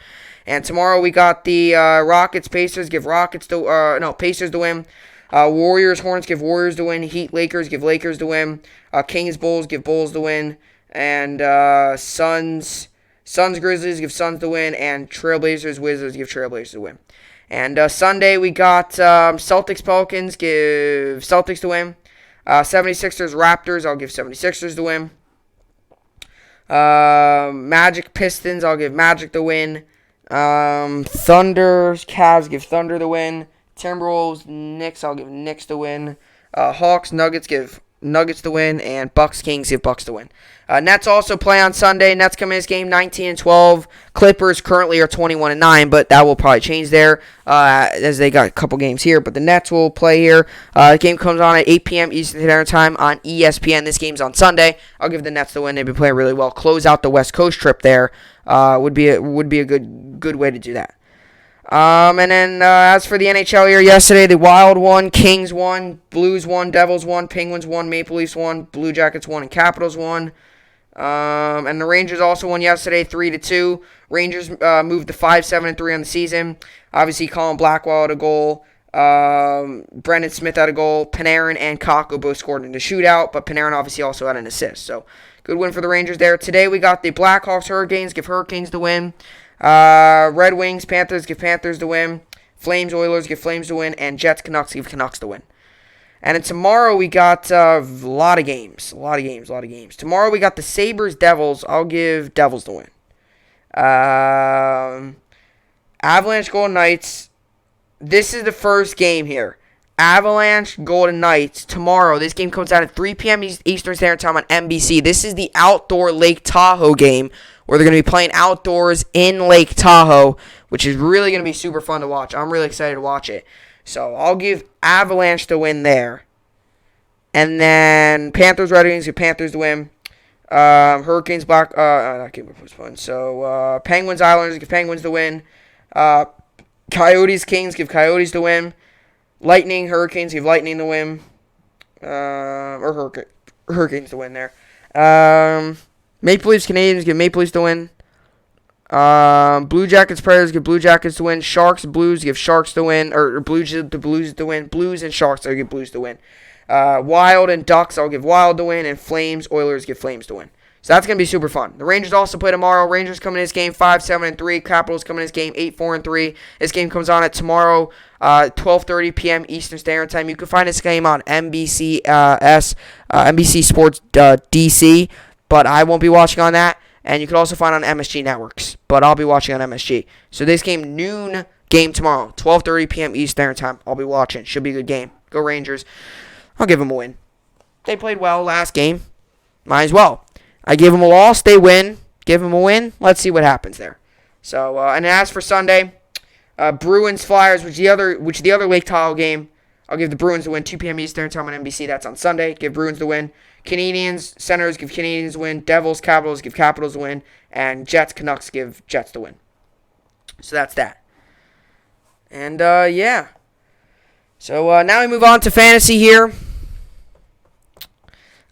And tomorrow we got the Rockets, Pacers, give Pacers the win. Warriors, Hornets, give Warriors the win. Heat, Lakers, give Lakers the win. Kings, Bulls, give Bulls the win. And Suns, Grizzlies, give Suns the win. And Trailblazers, Wizards, give Trailblazers the win. And Sunday, we got Celtics, Pelicans, give Celtics the win. 76ers, Raptors, I'll give 76ers the win. Magic, Pistons, I'll give Magic the win. Thunder, Cavs, give Thunder the win. Timberwolves, Knicks, I'll give Knicks the win. Hawks, Nuggets, give Nuggets to win, and Bucks-Kings give Bucks to win. Nets also play on Sunday. Nets come in this game 19-12. Clippers currently are 21-9, but that will probably change there as they got a couple games here. But the Nets will play here. The game comes on at 8 p.m. Eastern Standard Time on ESPN. This game's on Sunday. I'll give the Nets the win. They've been playing really well. Close out the West Coast trip there. Would be a good way to do that. And then as for the NHL here yesterday, the Wild won, Kings won, Blues won, Devils won, Penguins won, Maple Leafs won, Blue Jackets won, and Capitals won. And the Rangers also won yesterday, 3-2. Rangers moved to 5-7-3 on the season. Obviously, Colin Blackwell had a goal. Brendan Smith had a goal. Panarin and Kakko both scored in the shootout, but Panarin obviously also had an assist. So, good win for the Rangers there. Today, we got the Blackhawks, Hurricanes, give Hurricanes the win. Red Wings, Panthers, give Panthers the win. Flames, Oilers, give Flames the win. And Jets, Canucks, give Canucks the win. And then tomorrow we got a lot of games. Tomorrow we got the Sabres, Devils. I'll give Devils the win. Avalanche, Golden Knights. This is the first game here. Avalanche, Golden Knights. Tomorrow, this game comes out at 3 p.m. Eastern Standard Time on NBC. This is the outdoor Lake Tahoe game where they're going to be playing outdoors in Lake Tahoe, which is really going to be super fun to watch. I'm really excited to watch it. So I'll give Avalanche the win there. And then Panthers, Red Wings, give Panthers the win. Hurricanes, not game postponed. So Penguins, Islanders, give Penguins the win. Coyotes, Kings, give Coyotes the win. Lightning, Hurricanes, give Lightning the win. Hurricanes the win there. Maple Leafs, Canadians, give Maple Leafs the win. Blue Jackets, Predators, give Blue Jackets to win. Sharks, Blues, give Sharks to win. Or Blues to win. Blues and Sharks, I'll give Blues to win. Wild and Ducks, I'll give Wild to win. And Flames, Oilers, give Flames to win. So that's going to be super fun. The Rangers also play tomorrow. Rangers coming in this game 5-7-3. Capitals coming in this game 8-4-3. This game comes on at tomorrow, 12:30 p.m. Eastern Standard Time. You can find this game on NBC Sports DC, but I won't be watching on that. And you can also find it on MSG Networks, but I'll be watching on MSG. So this game, noon game tomorrow, 12:30 p.m. Eastern Standard Time. I'll be watching. Should be a good game. Go Rangers. I'll give them a win. They played well last game. Might as well. I gave them a loss. They win. Give them a win. Let's see what happens there. So, and as for Sunday, Bruins Flyers, which the other Lake Tahoe game, I'll give the Bruins the win. 2 p.m. Eastern Time on NBC. That's on Sunday. Give Bruins the win. Canadians, Senators give Canadians the win. Devils, Capitals give Capitals the win. And Jets, Canucks give Jets the win. So that's that. And, yeah. So, now we move on to fantasy here.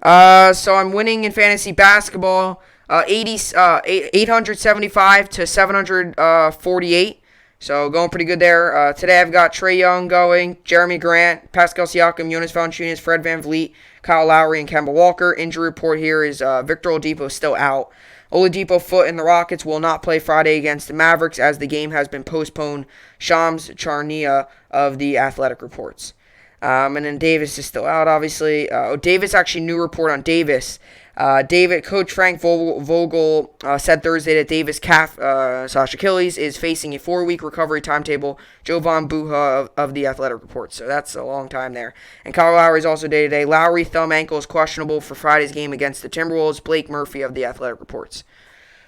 So I'm winning in fantasy basketball, 875 to 748. So going pretty good there. Today I've got Trae Young going, Jeremy Grant, Pascal Siakam, Jonas Valanciunas, Fred VanVleet, Kyle Lowry, and Kemba Walker. Injury report here is Victor Oladipo still out. Oladipo foot and the Rockets will not play Friday against the Mavericks as the game has been postponed. Shams Charania of The Athletic reports. And then Davis is still out, obviously. Davis, actually, new report on Davis. Coach Frank Vogel said Thursday that Davis' calf / Achilles is facing a 4-week recovery timetable. Jovan Buha of The Athletic reports. So that's a long time there. And Kyle Lowry is also day-to-day. Lowry thumb ankle is questionable for Friday's game against the Timberwolves. Blake Murphy of The Athletic reports.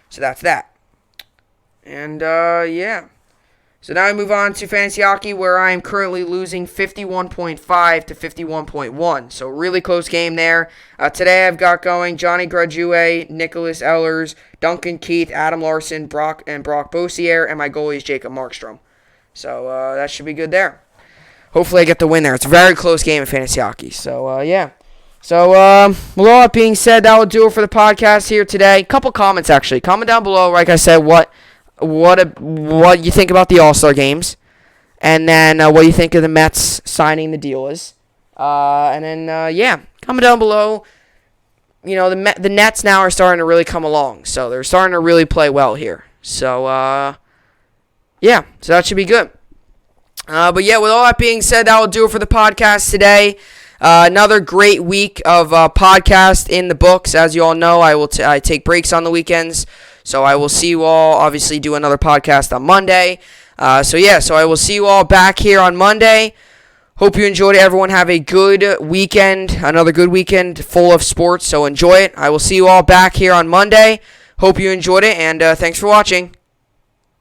So that's that. And, yeah. So now we move on to fantasy hockey, where I am currently losing 51.5 to 51.1. So really close game there. Today I've got going Johnny Gradué, Nicholas Ehlers, Duncan Keith, Adam Larson, Brock Beausier, and my goalie is Jacob Markstrom. So that should be good there. Hopefully I get the win there. It's a very close game in fantasy hockey. So, yeah. So, with all that being said, that will do it for the podcast here today. Couple comments, actually. Comment down below, like I said, what you think about the All-Star games, and then what you think of the Mets signing the deal is. And then, yeah, comment down below. You know, the Nets now are starting to really come along, so they're starting to really play well here. So, yeah, so that should be good. But yeah, with all that being said, that will do it for the podcast today. Another great week of podcast in the books. As you all know, I take breaks on the weekends. So I will see you all, obviously, do another podcast on Monday. So I will see you all back here on Monday Hope you enjoyed it. Everyone have a good weekend, another good weekend full of sports, so enjoy it. I will see you all back here on Monday. Hope you enjoyed it, and thanks for watching.